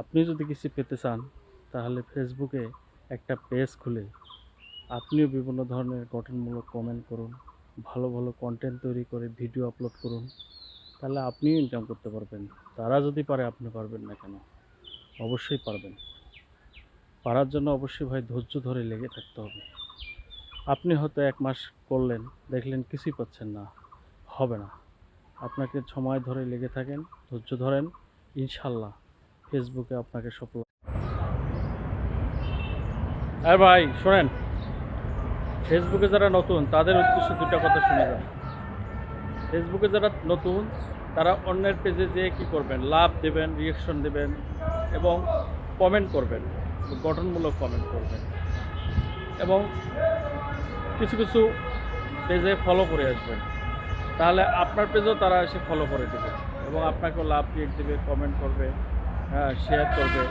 আপনি যদি কিছু পেতে চান তাহলে ফেসবুকে একটা পেজ খুলে আপনিও বিভিন্ন ধরনের গঠনমূলক কমেন্ট করুন, ভালো ভালো কন্টেন্ট তৈরি করে ভিডিও আপলোড করুন, তাহলে আপনিও ইনকাম করতে পারবেন। তারা যদি পারে আপনি পারবেন না কেন? অবশ্যই পারবেন। পারার জন্য অবশ্যই ভাই ধৈর্য ধরে লেগে থাকতে হবে। আপনি হয়তো ১ মাস করলেন, দেখলেন কিছুই পাচ্ছেন না, হবে না। আপনাকে সময় ধরে লেগে থাকেন, ধৈর্য ধরেন, ইনশাল্লাহ ফেসবুকে আপনাকে সফল। আর ভাই শোনেন, ফেসবুকে যারা নতুন তাদের উদ্দেশ্যে দুটো কথা শুনে যান। ফেসবুকে যারা নতুন তারা অন্যের পেজে যেয়ে কী করবেন, লাভ দেবেন, রিয়াকশন দেবেন এবং কমেন্ট করবেন, গঠনমূলক কমেন্ট করবেন এবং কিছু কিছু পেজে ফলো করে আসবেন। তাহলে আপনার পেজও তারা এসে ফলো করে দেবে এবং আপনাকেও লাভ রিয়েক্ট দেবে, কমেন্ট করবে, শেয়ার করবে।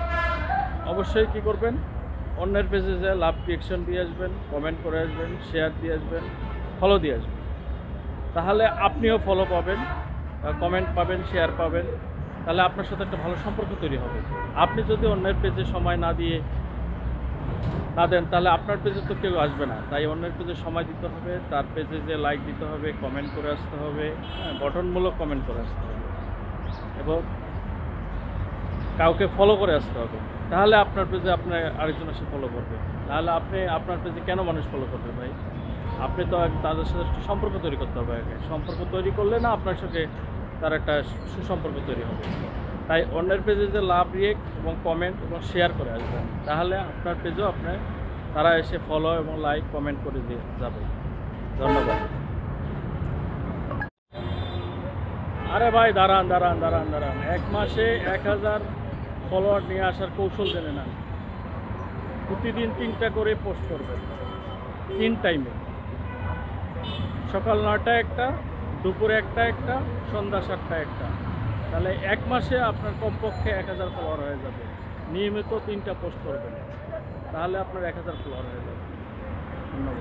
অবশ্যই কী করবেন, অন্যের পেজে যে লাভ রিয়েকশন দিয়ে আসবেন, কমেন্ট করে আসবেন, শেয়ার দিয়ে আসবেন, ফলো দিয়ে আসবেন। তাহলে আপনিও ফলো পাবেন, কমেন্ট পাবেন, শেয়ার পাবেন। তাহলে আপনার সাথে একটা ভালো সম্পর্ক তৈরি হবে। আপনি যদি অন্যের পেজে সময় না দেন তাহলে আপনার পেজে তো কেউ আসবে না। তাই অন্যের পেজে সময় দিতে হবে, তার পেজে যে লাইক দিতে হবে, কমেন্ট করে আসতে হবে, গঠনমূলক কমেন্ট করে আসতে হবে এবং কাউকে ফলো করে আসতে হবে। তাহলে আপনার পেজে আপনার আরেকজন এসে ফলো করবে। নাহলে আপনি আপনার পেজে কেন মানুষ ফলো করবে ভাই? আপনি তো তাদের সাথে একটু সম্পর্ক তৈরি করতে হবে আগে। সম্পর্ক তৈরি করলে না আপনার সাথে তার একটা সুসম্পর্ক তৈরি হবে। তাই অন্যের পেজে যে লাভ রিয়েক্ট এবং কমেন্ট এবং শেয়ার করে আসবেন, তাহলে আপনার পেজও তারা এসে ফলো এবং লাইক কমেন্ট করে দিয়ে যাবে। ধন্যবাদ। আরে ভাই দাঁড়ান দাঁড়ান দাঁড়ান দাঁড়ান, ১ মাসে ১,০০০ ফলোয়ার নিয়ে আসার কৌশল জেনে নেন। প্রতিদিন ৩টা করে পোস্ট করবেন, ৩ টাইমে, সকাল ৯টায় একটা, দুপুরে একটা, সন্ধ্যা ৭টায় একটা। তাহলে ১ মাসে আপনার কমপক্ষে ১,০০০ ফলোয়ার হয়ে যাবে। নিয়মিত ৩টা পোস্ট করবেন, তাহলে আপনার ১,০০০ ফলোয়ার হয়ে যাবে। ধন্যবাদ।